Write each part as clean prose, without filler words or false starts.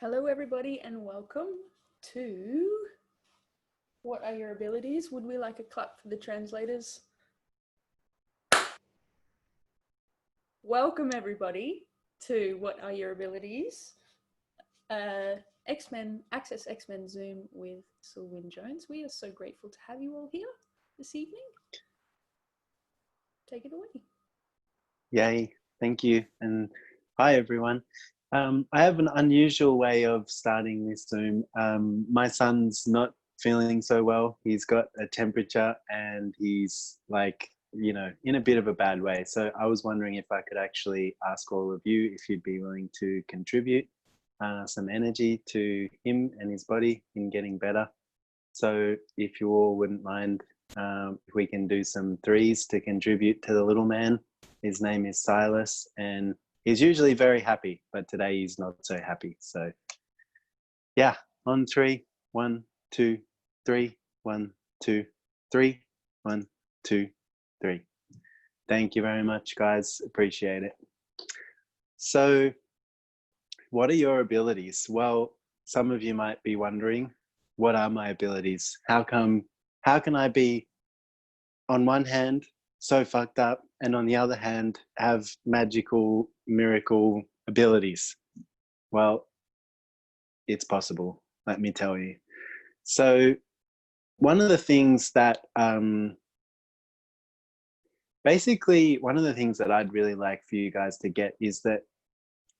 Hello, everybody, and welcome to What Are Your Abilities? Would we like a clap for the translators? Welcome, everybody, to What Are Your Abilities? XMen, Access XMen Zoom with Sul Vinnie-Jones. We are so grateful to have you all here this evening. Take it away. Yay, thank you. And hi, everyone. I have an unusual way of starting this Zoom. My son's not feeling so well. He's got a temperature and he's in a bit of a bad way. So I was wondering if I could actually ask all of you if you'd be willing to contribute some energy to him and his body in getting better. So if you all wouldn't mind, if we can do some threes to contribute to the little man. His name is Silas, and he's usually very happy, but today he's not so happy. So yeah, on three, 1, 2, 3, 1, 2, 3, 1, 2, 3. Thank you very much, guys. Appreciate it. So what are your abilities? Well, some of you might be wondering, what are my abilities? How can I be, on one hand, so fucked up, and on the other hand, have magical, miracle abilities? Well, it's possible, let me tell you. So one of the things that, basically, one of the things that I'd really like for you guys to get is that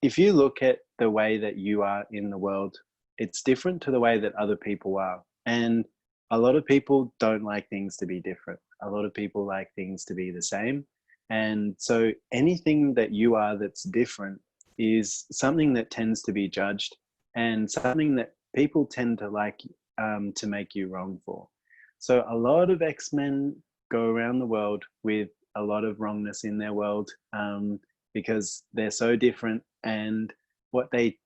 if you look at the way that you are in the world, it's different to the way that other people are. And a lot of people don't like things to be different. A lot of people like things to be the same. And so anything that you are that's different is something that tends to be judged and something that people tend to like to make you wrong for. So a lot of X-Men go around the world with a lot of wrongness in their world because they're so different. And what they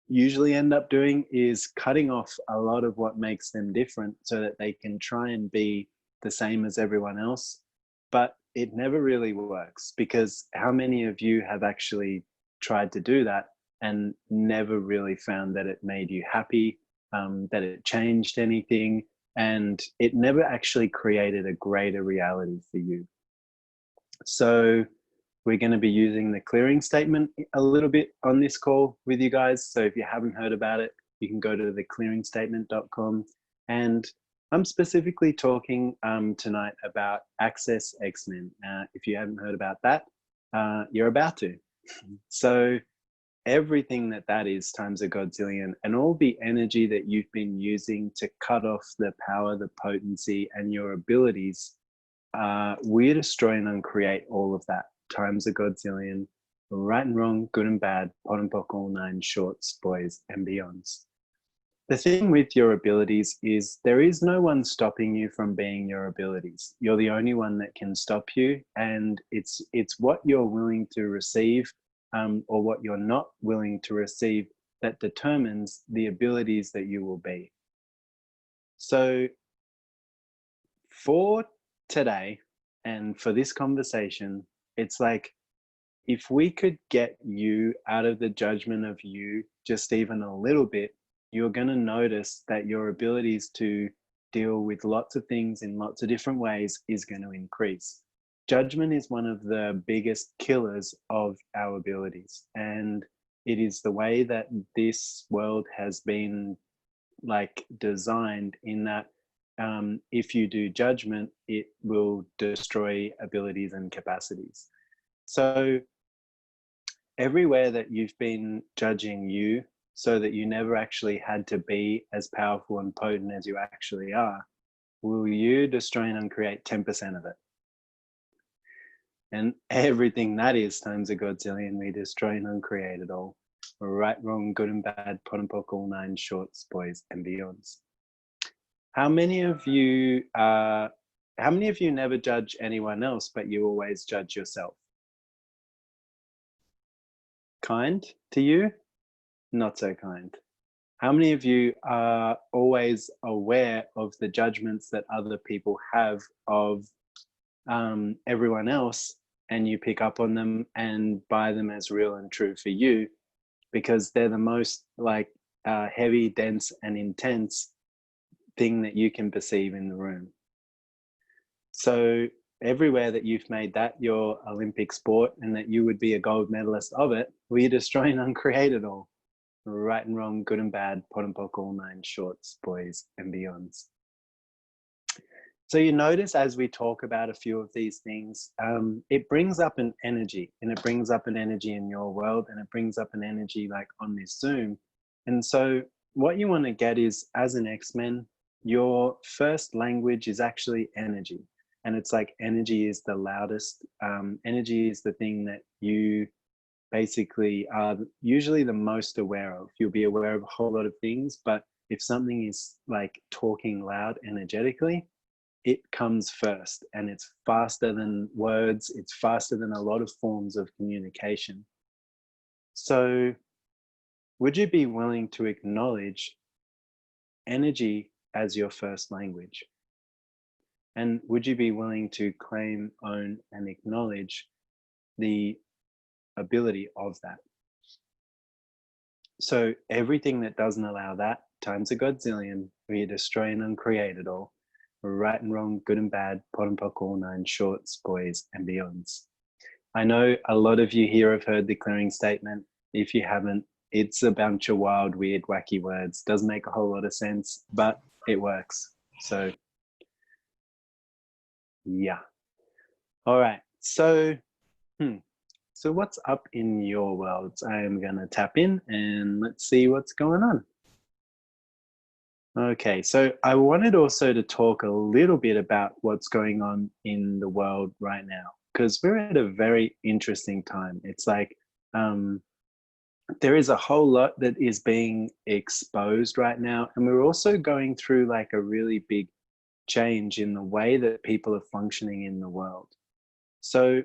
usually end up doing is cutting off a lot of what makes them different so that they can try and be the same as everyone else. But it never really works, because how many of you have actually tried to do that and never really found that it made you happy, that it changed anything, and it never actually created a greater reality for you? So we're going to be using the clearing statement a little bit on this call with you guys. So if you haven't heard about it, you can go to theclearingstatement.com. And I'm specifically talking tonight about Access XMen. If you haven't heard about that, you're about to. So everything that is times a godzillion, and all the energy that you've been using to cut off the power, the potency, and your abilities, we destroy and uncreate all of that times a godzillion, right and wrong, good and bad, pot and pock, all nine shorts, boys and beyonds. The thing with your abilities is there is no one stopping you from being your abilities. You're the only one that can stop you, and it's what you're willing to receive or what you're not willing to receive that determines the abilities that you will be. So for today and for this conversation, it's like, if we could get you out of the judgment of you just even a little bit, you're going to notice that your abilities to deal with lots of things in lots of different ways is going to increase. Judgment is one of the biggest killers of our abilities, and it is the way that this world has been designed, in that if you do judgment, it will destroy abilities and capacities. So everywhere that you've been judging you so that you never actually had to be as powerful and potent as you actually are, will you destroy and uncreate 10% of it? And everything that is times a godzillion, we destroy and uncreate it all. Right, wrong, good and bad, pot and pock, all nine shorts, boys and beyonds. How many of you never judge anyone else, but you always judge yourself? Kind to you? Not so kind. How many of you are always aware of the judgments that other people have of everyone else, and you pick up on them and buy them as real and true for you, because they're the most heavy, dense, and intense thing that you can perceive in the room. So everywhere that you've made that your Olympic sport and that you would be a gold medalist of it, well, you destroy and uncreate it all. Right and wrong, good and bad, pot and pock, all nine shorts, boys and beyonds. So you notice as we talk about a few of these things, it brings up an energy, and it brings up an energy in your world, and it brings up an energy like on this Zoom. And so what you want to get is, as an XMen, your first language is actually energy. And it's like energy is the loudest. Energy is the thing that you basically are usually the most aware of. You'll be aware of a whole lot of things, but if something is like talking loud energetically, it comes first, and it's faster than words. It's faster than a lot of forms of communication. So would you be willing to acknowledge energy as your first language? And would you be willing to claim, own, and acknowledge the ability of that? So everything that doesn't allow that, times a godzillion, we destroy and uncreate it all. Right and wrong, good and bad, pot and pock, all nine shorts, boys and beyonds. I know a lot of you here have heard the clearing statement. If you haven't, it's a bunch of wild, weird, wacky words. Doesn't make a whole lot of sense, but it works. So yeah. All right. So what's up in your worlds? I am going to tap in and let's see what's going on. Okay, so I wanted also to talk a little bit about what's going on in the world right now, because we're at a very interesting time. It's like there is a whole lot that is being exposed right now, and we're also going through like a really big change in the way that people are functioning in the world. So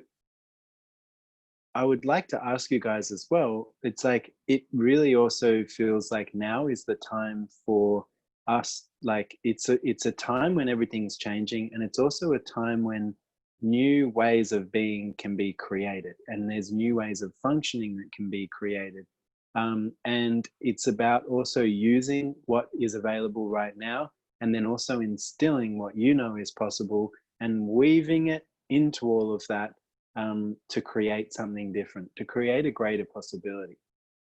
I would like to ask you guys as well, it's like it really also feels like now is the time for us, like it's a time when everything's changing, and it's also a time when new ways of being can be created, and there's new ways of functioning that can be created. And it's about also using what is available right now, and then also instilling what you know is possible and weaving it into all of that, to create something different, to create a greater possibility.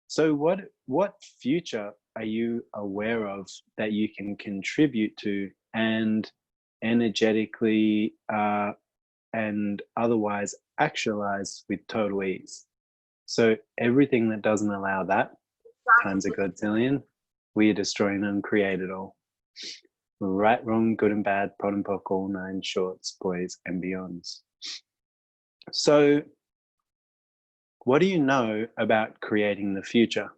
So what future are you aware of that you can contribute to and energetically and otherwise actualize with total ease? So everything that doesn't allow that, times a godzillion, we are destroying and create it all. Right, wrong, good and bad, pot and pock, all nine shorts, boys and beyonds. So what do you know about creating the future?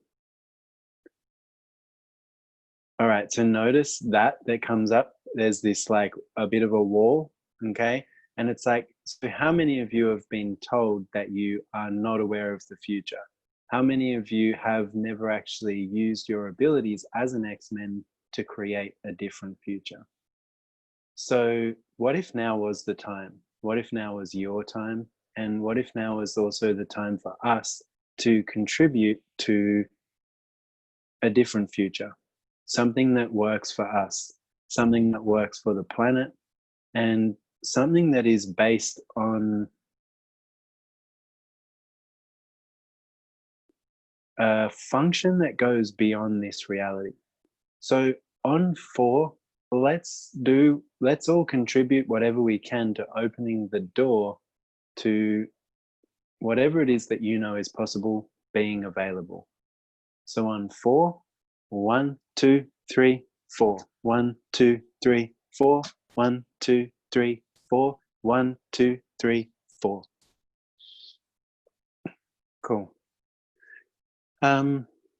All right, so notice that comes up. There's this like a bit of a wall, okay? And it's like, so how many of you have been told that you are not aware of the future? How many of you have never actually used your abilities as an XMen to create a different future? So what if now was the time? What if now was your time? And what if now is also the time for us to contribute to a different future? Something that works for us, something that works for the planet, and something that is based on a function that goes beyond this reality. So on 4, let's all contribute whatever we can to opening the door to whatever it is that you know is possible being available. So on 4, 1, 2, 3, 4. 1, 2, 3, 4. 1, 2, 3, 4. 1, 2, 3, 4. Cool.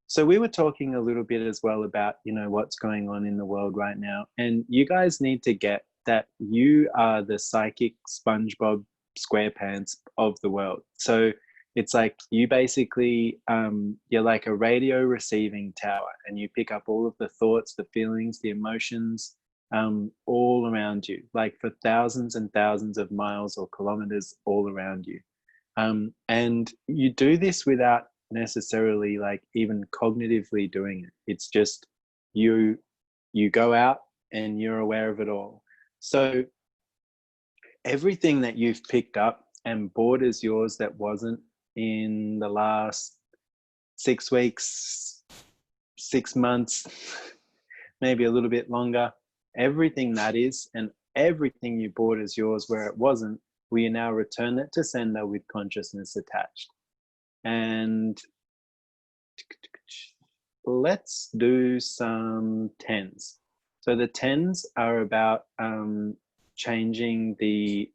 So we were talking a little bit as well about, you know, what's going on in the world right now. And you guys need to get that you are the psychic SpongeBob SquarePants of the world. So it's like you basically, you're like a radio receiving tower, and you pick up all of the thoughts, the feelings, the emotions, all around you, like for thousands and thousands of miles or kilometers all around you. And you do this without necessarily like even cognitively doing it. It's just you go out and you're aware of it all. So everything that you've picked up and bought as yours that wasn't in the last 6 weeks, 6 months, maybe a little bit longer, everything that is, and everything you bought as yours where it wasn't, we now return it to sender with consciousness attached. And let's do some tens. So the tens are about changing the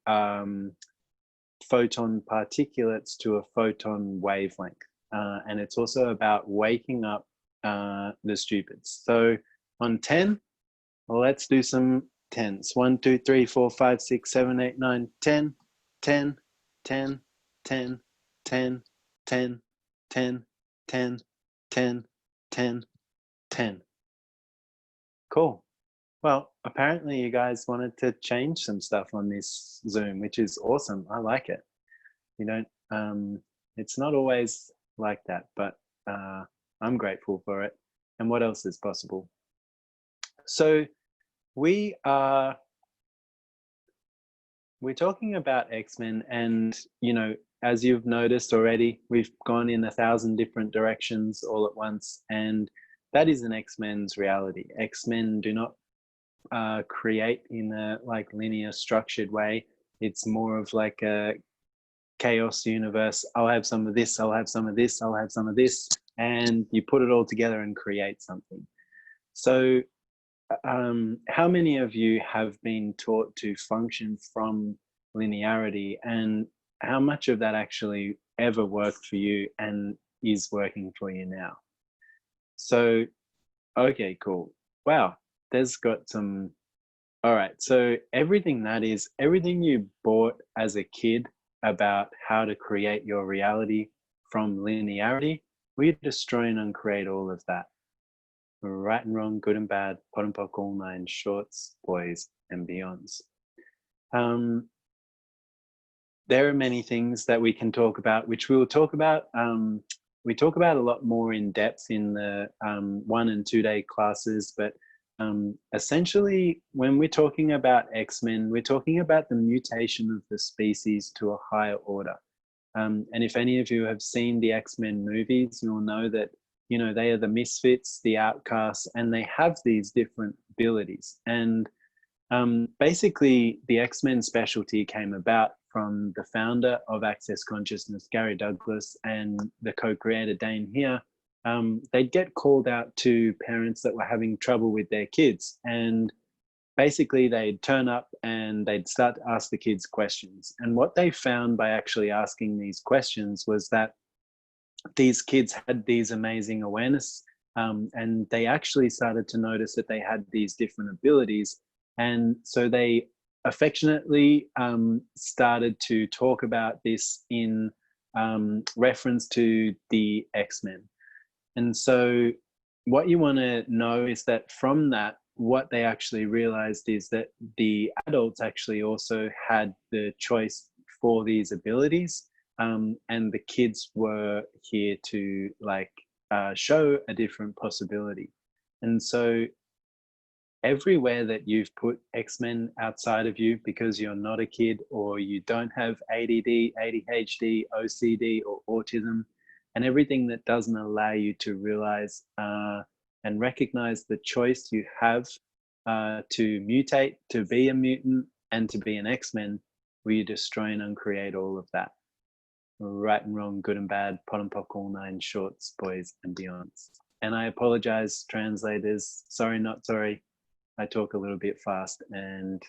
photon particulates to a photon wavelength. And it's also about waking up the stupids. So on 10, let's do some tens. 1, 2, 3, 4, 5, 6, 7, 8, 9, 10, 10, 10, 10, 10, 10, 10, 10, 10, 10, 10. Cool. Well, apparently you guys wanted to change some stuff on this Zoom, which is awesome. I like it. You don't, it's not always like that, but I'm grateful for it. And what else is possible? So we're talking about XMen, and as you've noticed already, we've gone in 1,000 different directions all at once, and that is an XMen's reality. XMen do not create in a like linear structured way. It's more of like a chaos universe. I'll have some of this, I'll have some of this, I'll have some of this, and you put it all together and create something. So how many of you have been taught to function from linearity, and how much of that actually ever worked for you and is working for you now? So, okay, cool. Wow, there's got some. All right, so everything you bought as a kid about how to create your reality from linearity, we destroy and uncreate all of that. Right and wrong, good and bad, pot and pock, all nine, shorts, boys, and beyonds. There are many things that we can talk about, which we will talk about. We talk about a lot more in depth in the 1 and 2 day classes, but essentially when we're talking about XMen, we're talking about the mutation of the species to a higher order. And if any of you have seen the XMen movies, you'll know that they are the misfits, the outcasts, and they have these different abilities. And basically, the XMen specialty came about from the founder of Access Consciousness, Gary Douglas, and the co-creator, Dane here. They'd get called out to parents that were having trouble with their kids. And basically, they'd turn up and they'd start to ask the kids questions. And what they found by actually asking these questions was that these kids had these amazing awareness, and they actually started to notice that they had these different abilities. And so they affectionately started to talk about this in reference to the XMen. And so what you want to know is that from that, what they actually realized is that the adults actually also had the choice for these abilities. And the kids were here to show a different possibility. And so everywhere that you've put XMen outside of you because you're not a kid, or you don't have ADD, ADHD, OCD, or autism, and everything that doesn't allow you to realize and recognize the choice you have to mutate, to be a mutant, and to be an XMen, we destroy and uncreate all of that. Right and wrong, good and bad, pot and pock, all nine, shorts, boys, and beyonds. And I apologize, translators. Sorry, not sorry. I talk a little bit fast, and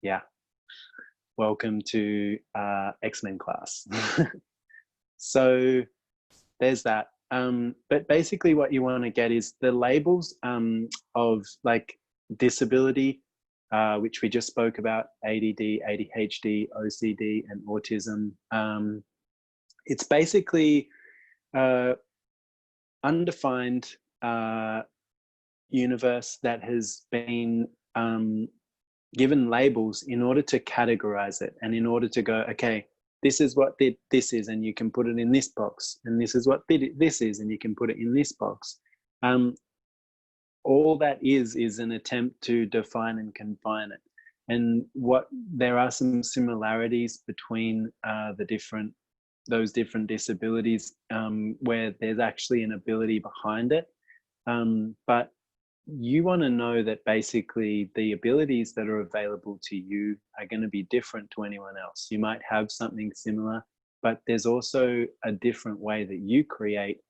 yeah, welcome to XMen class. So there's that. But basically what you want to get is the labels of like disability, which we just spoke about, ADD, ADHD, OCD, and autism. It's basically undefined universe that has been given labels in order to categorize it, and in order to go, okay, this is what this is, and you can put it in this box, and this is what this is, and you can put it in this box. All that is an attempt to define and confine it. And there are some similarities between those different disabilities, where there's actually an ability behind it. But you want to know that basically the abilities that are available to you are going to be different to anyone else. You might have something similar, but there's also a different way that you create,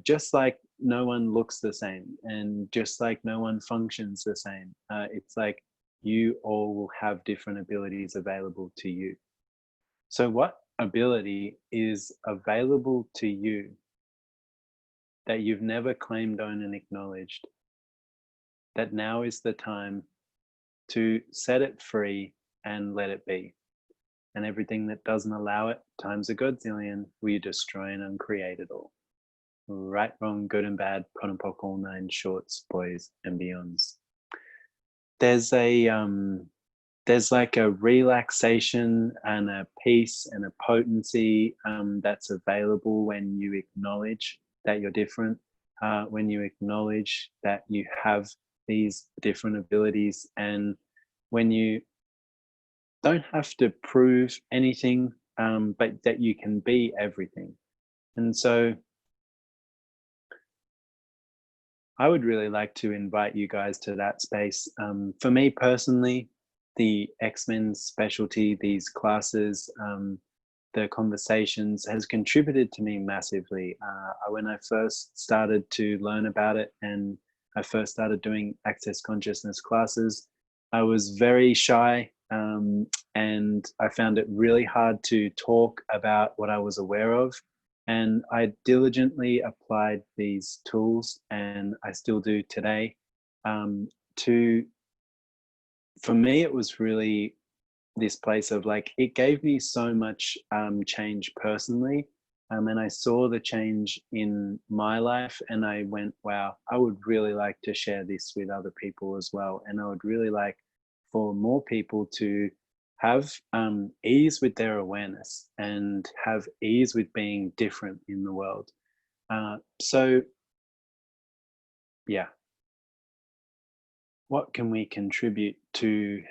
just like no one looks the same, and just like no one functions the same. It's like you all will have different abilities available to you. So what ability is available to you that you've never claimed, owned, and acknowledged, that now is the time to set it free and let it be? And everything that doesn't allow it, times a godzillion, will you destroy and uncreate it all? Right, wrong, good and bad, pot and pock, all nine shorts, boys and beyonds. There's like a relaxation and a peace and a potency that's available when you acknowledge that you're different, when you acknowledge that you have these different abilities, and when you don't have to prove anything, but that you can be everything. And so I would really like to invite you guys to that space. For me personally, the XMen specialty, these classes, the conversations has contributed to me massively. When I first started to learn about it and I first started doing access consciousness classes, I was very shy, and I found it really hard to talk about what I was aware of. And I diligently applied these tools, and I still do today. For me, it was really this place of like, it gave me so much change personally. And I saw the change in my life, and I went, wow, I would really like to share this with other people as well. And I would really like for more people to have ease with their awareness and have ease with being different in the world. So yeah, what can we contribute to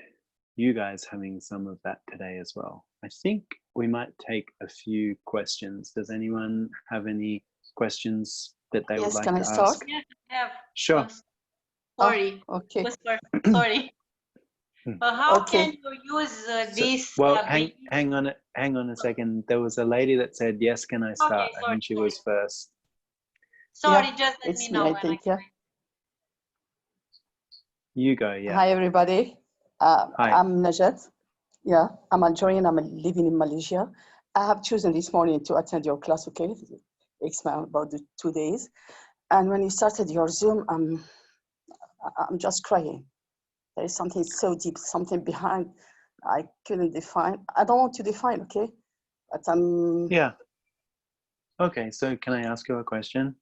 you guys having some of that today as well? I think we might take a few questions. Does anyone have any questions that they would like to ask? Yes, can I start? Yes, I have. Sure. Sorry. Okay. Sorry. How Okay. can you use this? Well, hang on a second. There was a lady that said, yes, can I start? Okay, I sorry, think she was first. Sorry, Yeah, just let it's me me, know I when think, I yeah. You go, yeah. Hi, everybody. Hi. I'm Najat. Yeah, I'm Algerian. I'm living in Malaysia. I have chosen this morning to attend your class, okay? XMen, about the 2 days. And when you started your Zoom, I'm just crying. There is something so deep, something behind I couldn't define. I don't want to define, okay? But Yeah. Okay, so can I ask you a question?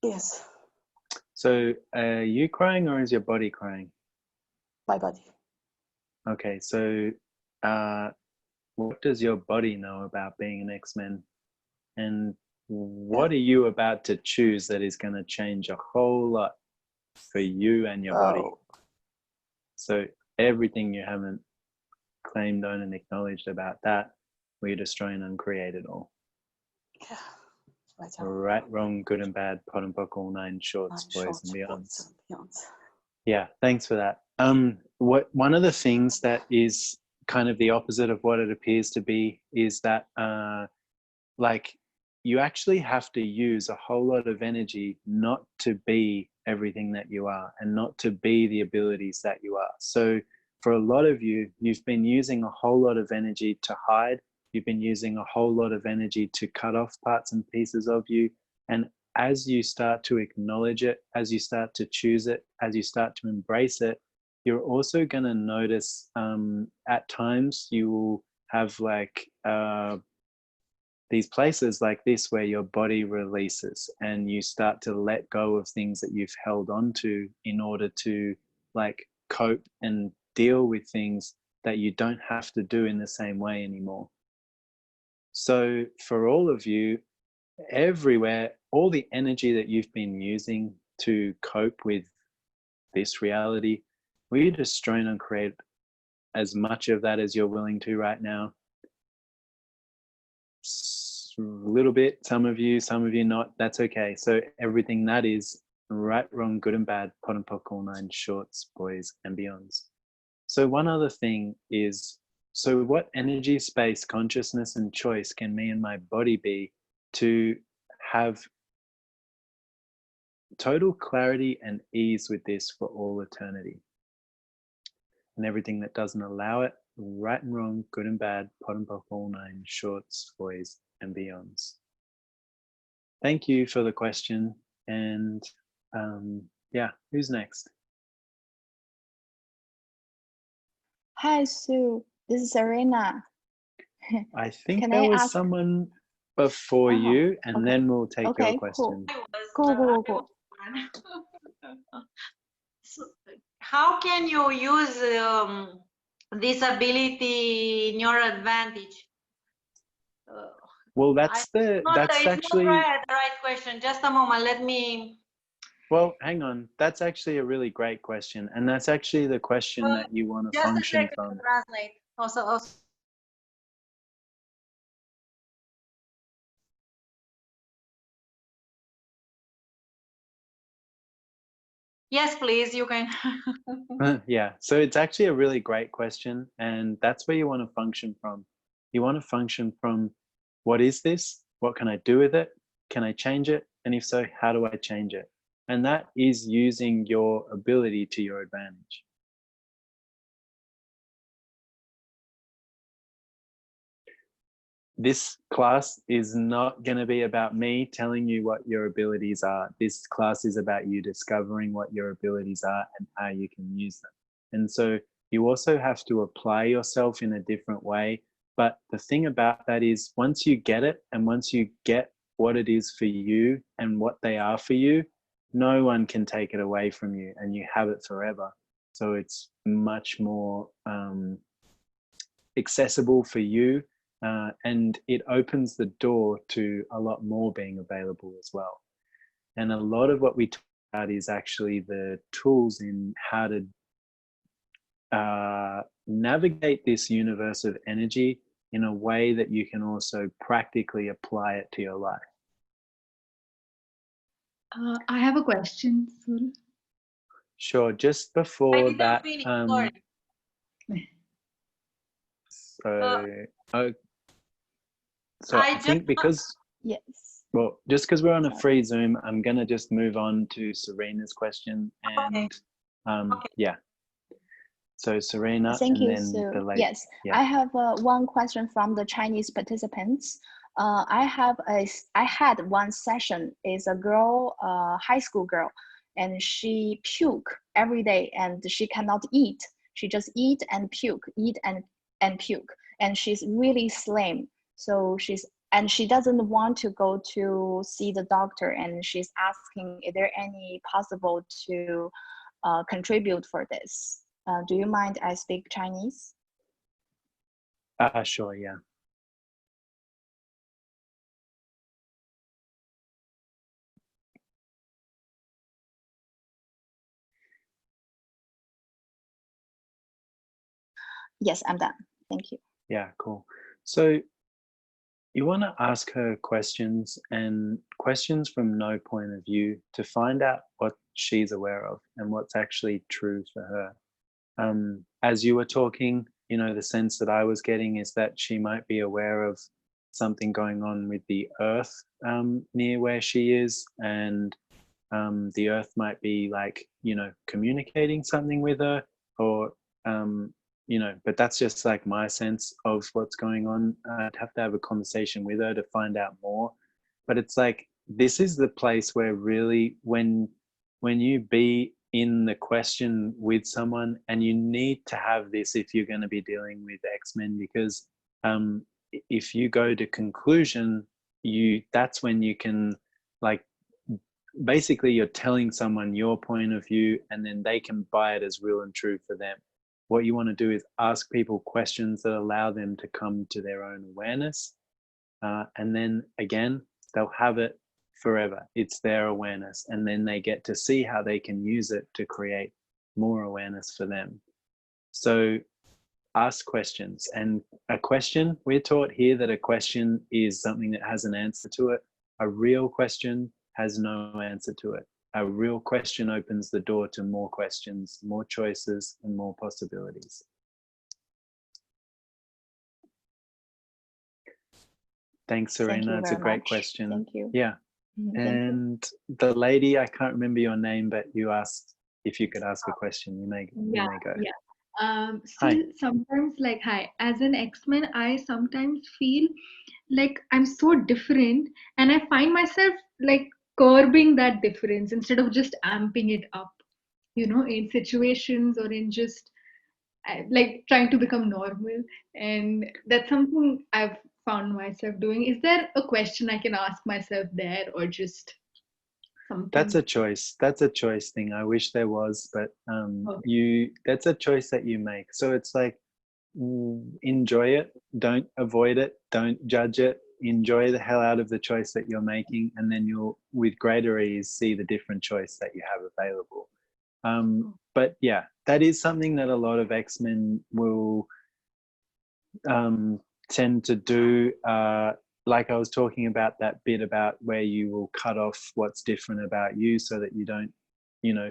yes, So are you crying or is your body crying? my body. Okay, so what does your body know about being an X-Men? And what are you about to choose that is going to change a whole lot for you and your body? Oh, So everything you haven't claimed, owned, and acknowledged about that, will you destroy and uncreate it all? yeah. Right, wrong, good and bad, pot and pock, all nine shorts, boys and beyonds. Yeah, thanks for that. One of the things that is kind of the opposite of what it appears to be is that like you actually have to use a whole lot of energy not to be everything that you are and not to be the abilities that you are. So for a lot of you, you've been using a whole lot of energy to hide. You've been using a whole lot of energy to cut off parts and pieces of you. And as you start to acknowledge it, as you start to choose it, as you start to embrace it, you're also going to notice at times you will have like these places like this where your body releases and you start to let go of things that you've held on to in order to like cope and deal with things that you don't have to do in the same way anymore. So for all of you, everywhere, all the energy that you've been using to cope with this reality, we just trying to create as much of that as you're willing to right now. A little bit, some of you not, that's okay. So everything that is right, wrong, good and bad, pot and pock, all nine shorts, boys and beyonds. So one other thing is, so what energy, space, consciousness and choice can me and my body be to have total clarity and ease with this for all eternity? And everything that doesn't allow it, right and wrong, good and bad, pot and pock, all nine shorts, boys and beyonds. Thank you for the question. And yeah, who's next? Hi, Sue. This is Serena. I think Can there I was ask? someone before you, and okay. then we'll take your Okay, question. Cool. So, how can you use this ability in your advantage? Well, that's actually not the right question. Just a moment. Let me. Well, hang on. That's actually a really great question, and that's actually the question that you want to Just function a second from. to translate. Also. Yes, please. You can. Yeah. So it's actually a really great question, and that's where you want to function from. You want to function from, what is this? What can I do with it? Can I change it? And if so, how do I change it? And that is using your ability to your advantage. This class is not going to be about me telling you what your abilities are. This class is about you discovering what your abilities are and how you can use them. And so you also have to apply yourself in a different way. But the thing about that is, once you get it, and once you get what it is for you and what they are for you, no one can take it away from you, and you have it forever. So it's much more accessible for you. And it opens the door to a lot more being available as well. And a lot of what we talk about is actually the tools in how to navigate this universe of energy in a way that you can also practically apply it to your life. I have a question, Sul. Sure. Just before that, sorry. So I think because, yes. Well, just because we're on a free Zoom, I'm going to just move on to Serena's question. And yeah. So Serena, Thank you, then Sue. the lady. Yes, Yeah. I have one question from the Chinese participants. I had one session. Is a girl, high school girl, and she puke every day, and she cannot eat. She just eat and puke, eat and puke, and she's really slim. So she doesn't want to go to see the doctor, and she's asking, is there any possible to contribute for this? Do you mind I speak Chinese? Sure, yeah. Yes, I'm done. Thank you. Yeah, cool. So you want to ask her questions, and questions from no point of view, to find out what she's aware of and what's actually true for her. As you were talking, you know, the sense that I was getting is that she might be aware of something going on with the earth near where she is, and the earth might be like, you know, communicating something with her, or you know, but that's just like my sense of what's going on. I'd have to have a conversation with her to find out more. But it's like, this is the place where really, when you be in the question with someone, and you need to have this if you're going to be dealing with XMen, because if you go to conclusion, that's when you can, like, basically you're telling someone your point of view, and then they can buy it as real and true for them. What you want to do is ask people questions that allow them to come to their own awareness, and then again, they'll have it forever. It's their awareness, and then they get to see how they can use it to create more awareness for them. So ask questions. And a question, we're taught here that a question is something that has an answer to it. A real question has no answer to it. A real question opens the door to more questions, more choices, and more possibilities. Thanks, Thank Serena. you It's a very great much. question. Thank you. Yeah. Thank you. And the lady, I can't remember your name, but you asked if you could ask a question. You may go. Yeah. Hi. So sometimes, like, hi, as an X-Men, I sometimes feel like I'm so different, and I find myself like curbing that difference instead of just amping it up, in situations or in just like trying to become normal. And that's something I've found myself doing. Is there a question I can ask myself there, or just something? That's a choice. That's a choice thing. I wish there was, but Okay. that's a choice that you make. So it's like, enjoy it. Don't avoid it. Don't judge it. Enjoy the hell out of the choice that you're making, and then you'll, with greater ease, see the different choice that you have available. But yeah, that is something that a lot of X-Men will tend to do. Like I was talking about that bit about where you will cut off what's different about you so that you don't,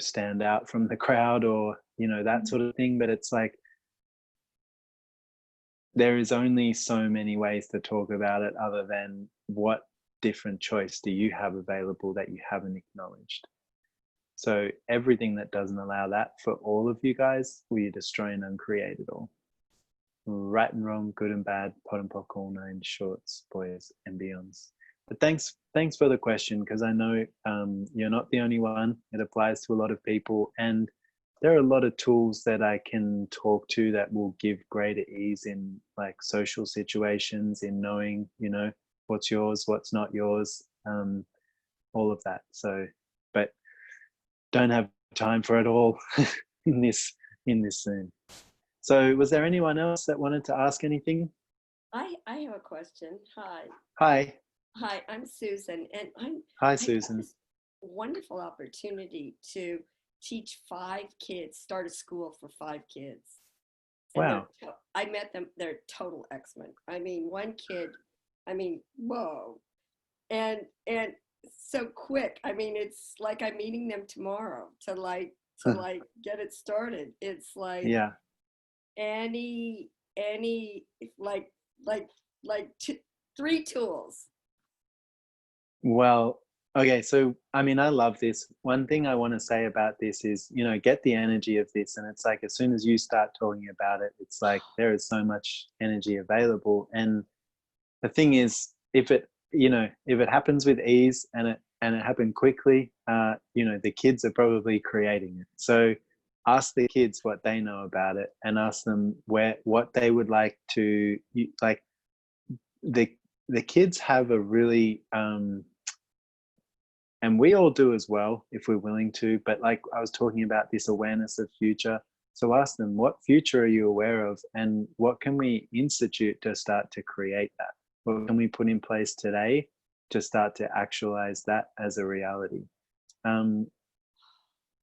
stand out from the crowd, or, that sort of thing. But it's like, there is only so many ways to talk about it other than what different choice do you have available that you haven't acknowledged. So everything that doesn't allow that for all of you guys, we destroy and uncreate it all. Right and wrong, good and bad, pot and pock, all nine shorts, boys and beyonds. But thanks for the question, because I know you're not the only one. It applies to a lot of people, and there are a lot of tools that I can talk to that will give greater ease in like social situations, in knowing, what's yours, what's not yours, all of that. So, but don't have time for it all in this Zoom. So was there anyone else that wanted to ask anything? I have a question. Hi. Hi, I'm Susan, and Hi, I Susan. got this wonderful opportunity to teach 5 kids, start a school for 5 kids. And Wow. I met them, they're total X-Men. I mean, one kid, whoa. And so quick. I mean, it's like I'm meeting them tomorrow to get it started. It's like, yeah, any like 3 tools. well, okay, so I mean, I love this. One thing I want to say about this is, get the energy of this, and it's like, as soon as you start talking about it, it's like there is so much energy available. And the thing is, if it happens with ease and it happened quickly, the kids are probably creating it. So ask the kids what they know about it, and ask them what they would like to, like. The kids have a really and we all do as well if we're willing to, but like I was talking about, this awareness of future. So ask them, what future are you aware of, and what can we institute to start to create that? What can we put in place today to start to actualize that as a reality?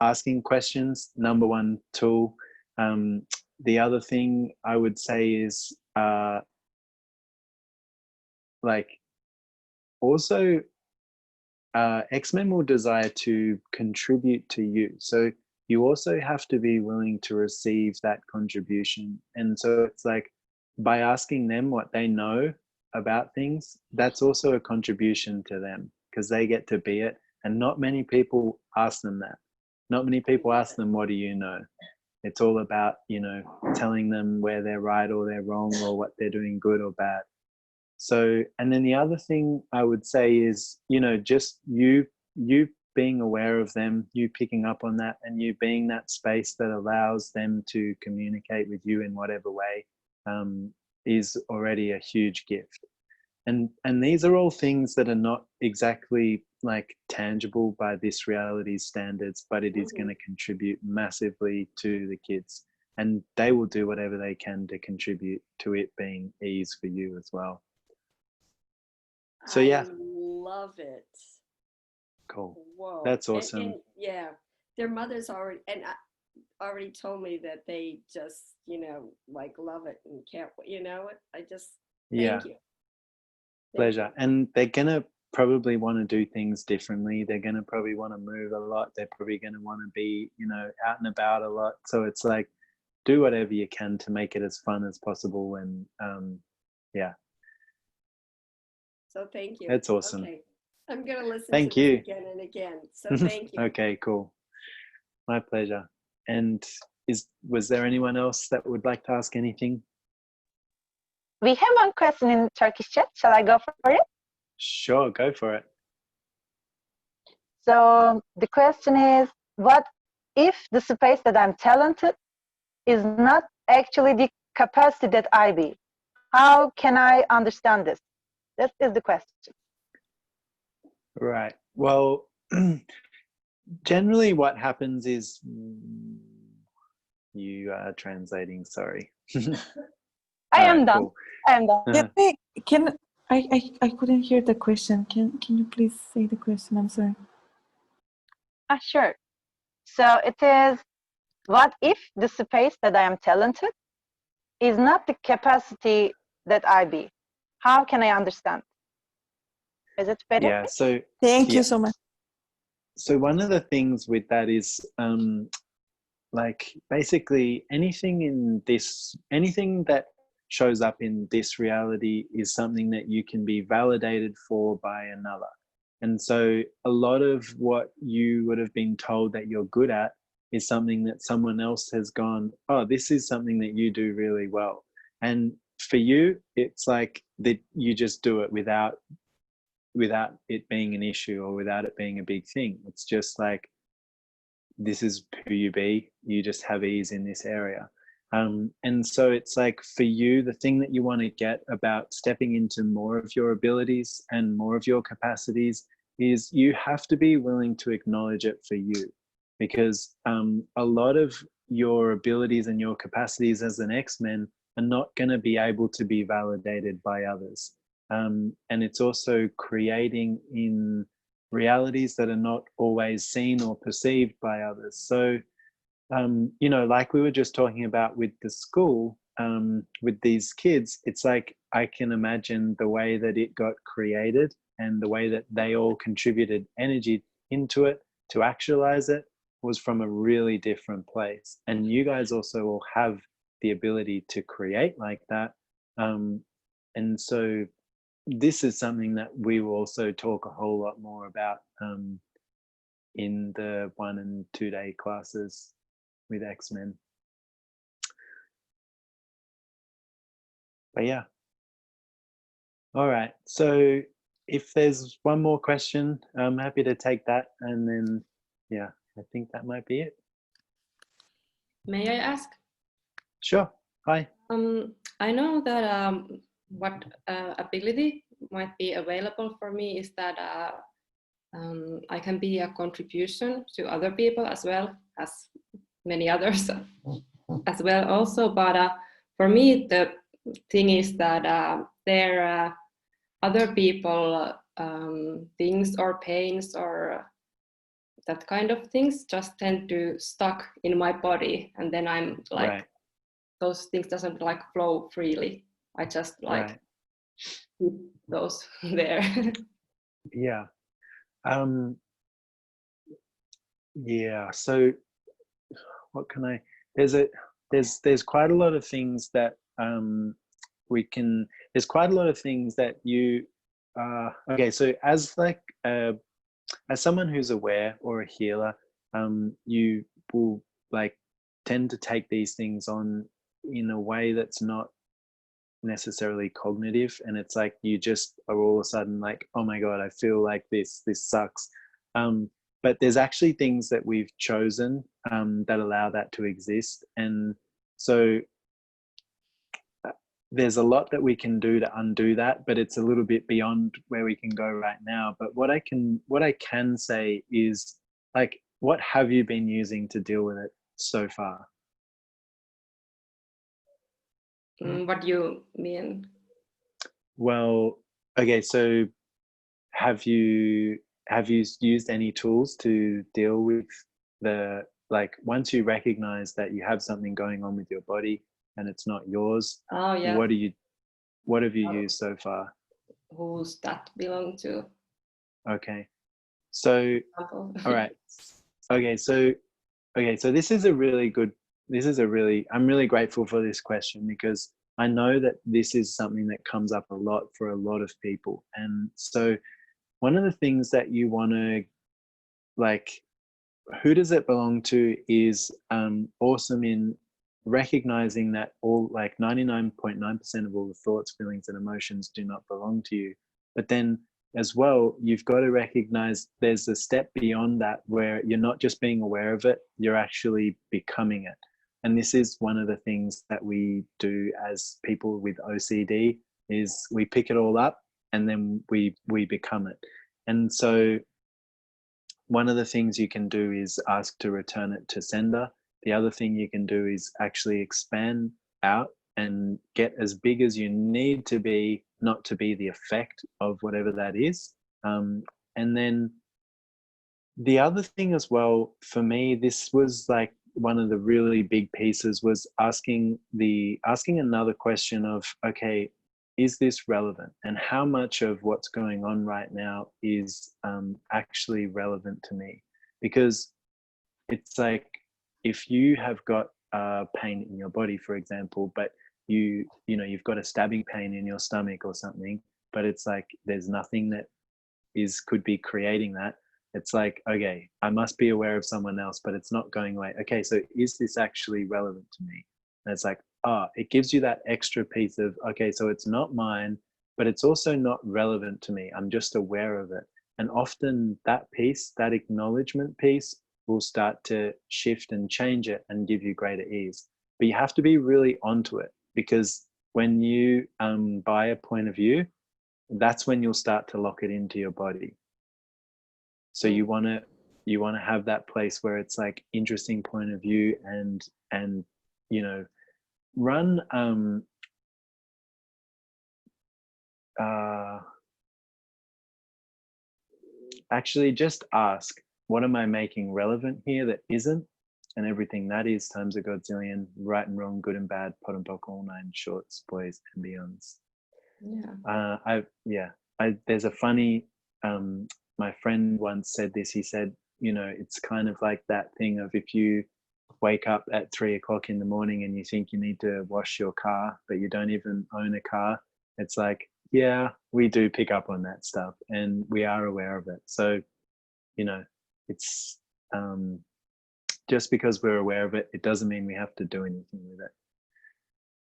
Asking questions, number one tool. The other thing I would say is also X-Men will desire to contribute to you. So you also have to be willing to receive that contribution. And so it's like, by asking them what they know about things, that's also a contribution to them, because they get to be it. And not many people ask them that. Not many people ask them, what do you know? It's all about, telling them where they're right or they're wrong, or what they're doing good or bad. So, and then the other thing I would say is, just you being aware of them, you picking up on that, and you being that space that allows them to communicate with you in whatever way, is already a huge gift. And these are all things that are not exactly like tangible by this reality's standards, but it is going to contribute massively to the kids, and they will do whatever they can to contribute to it being ease for you as well. So yeah, I love it. cool. Whoa. That's awesome. And yeah, their mothers already told me that they just, like love it and can't, I just, Yeah, thank you. pleasure. And they're gonna probably want to do things differently. They're gonna probably want to move a lot. They're probably gonna want to be, out and about a lot. So it's like, do whatever you can to make it as fun as possible. And yeah, So thank you. that's awesome. Okay. I'm going to listen Thank to this you. again and again. So thank you. Okay, cool. My pleasure. And was there anyone else that would like to ask anything? We have one question in Turkish chat. Shall I go for it? Sure, go for it. So the question is, what if the space that I'm talented is not actually the capacity that I be? How can I understand this? That is the question. Right. Well, generally what happens is you are translating, sorry. I am done. Cool. I am done. I couldn't hear the question. Can you please say the question? I'm sorry. Sure. So it is, what if the space that I am talented is not the capacity that I be? How can I understand? Is it better? Yeah, so Thank you so much. So one of the things with that is like basically anything that shows up in this reality is something that you can be validated for by another. And so a lot of what you would have been told that you're good at is something that someone else has gone, oh, this is something that you do really well. And for you, it's like that you just do it without it being an issue or without it being a big thing. It's just like, this is who you be. You just have ease in this area. And so it's like, for you, the thing that you want to get about stepping into more of your abilities and more of your capacities is you have to be willing to acknowledge it for you, because a lot of your abilities and your capacities as an XMen are not going to be able to be validated by others. And it's also creating in realities that are not always seen or perceived by others. So, like we were just talking about with the school, with these kids, it's like I can imagine the way that it got created and the way that they all contributed energy into it to actualize it was from a really different place. And you guys also all have the ability to create like that. And so this is something that we will also talk a whole lot more about in the 1 and 2 day classes with XMen. But yeah. All right. So if there's one more question, I'm happy to take that. And then, yeah, I think that might be it. May I ask? Sure. Hi. I know that what ability might be available for me is that I can be a contribution to other people as well as many others as well also. But for me, the thing is that there are other people things or pains or that kind of things just tend to stuck in my body, and then I'm like, right. Those things doesn't like flow freely. I just like keep those there. Yeah. Yeah. So what can I? There's quite a lot of things that we can. There's quite a lot of things that you. Okay. So as like as someone who's aware or a healer, you will like tend to take these things on in a way that's not necessarily cognitive, and it's like you just are all of a sudden like, oh my god, I feel like this sucks. But there's actually things that we've chosen that allow that to exist, and so there's a lot that we can do to undo that, but it's a little bit beyond where we can go right now. But what I can say is, like, what have you been using to deal with it so far? What do you mean? Well, okay, so have you used any tools to deal with the, like, once you recognize that you have something going on with your body and it's not yours, Oh yeah. what have you used so far? Who's that belong to? Okay, so all right, okay, so this is a really good, I'm really grateful for this question, because I know that this is something that comes up a lot for a lot of people. And so one of the things that you want to, like, who does it belong to is awesome in recognizing that all, like 99.9% of all the thoughts, feelings, and emotions do not belong to you. But then as well, you've got to recognize there's a step beyond that where you're not just being aware of it, you're actually becoming it. And this is one of the things that we do as people with OCD, is we pick it all up and then we become it. And so one of the things you can do is ask to return it to sender. The other thing you can do is actually expand out and get as big as you need to be, not to be the effect of whatever that is. And then the other thing as well, for me, this was like one of the really big pieces, was asking another question of, okay, is this relevant? And how much of what's going on right now is actually relevant to me? Because it's like, if you have got pain in your body, for example, but you know, you've got a stabbing pain in your stomach or something, but it's like there's nothing that could be creating that. It's like, okay, I must be aware of someone else, but it's not going away. Okay, so is this actually relevant to me? And it's like, it gives you that extra piece of, okay, so it's not mine, but it's also not relevant to me. I'm just aware of it. And often that piece, that acknowledgement piece, will start to shift and change it and give you greater ease. But you have to be really onto it, because when you buy a point of view, that's when you'll start to lock it into your body. So you want to have that place where it's like interesting point of view, and you know, run actually just ask, what am I making relevant here that isn't? And everything that is times a godzillion, right and wrong, good and bad, pot and pock, all nine shorts, boys and beyonds. Yeah. There's a funny, my friend once said this. He said, you know, it's kind of like that thing of, if you wake up at 3 o'clock in the morning and you think you need to wash your car, but you don't even own a car. It's like, yeah, we do pick up on that stuff and we are aware of it. So, you know, it's just because we're aware of it, it doesn't mean we have to do anything with it.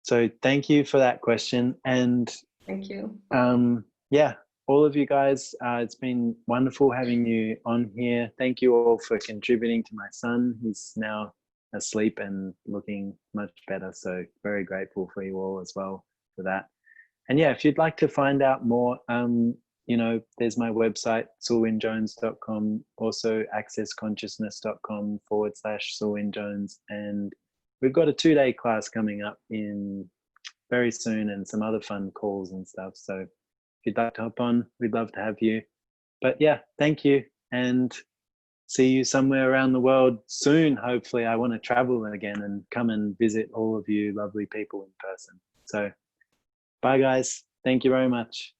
So thank you for that question. And thank you. Yeah, all of you guys, it's been wonderful having you on here. Thank you all for contributing to my son. He's now asleep and looking much better. So very grateful for you all as well for that. And yeah, if you'd like to find out more, you know, there's my website, sulvinniejones.com, also accessconsciousness.com/Sul Vinnie-Jones. And we've got a 2-day class coming up in very soon, and some other fun calls and stuff. So if you'd like to hop on, we'd love to have you. But yeah, thank you, and see you somewhere around the world soon. Hopefully, I want to travel again and come and visit all of you lovely people in person. So bye guys. Thank you very much.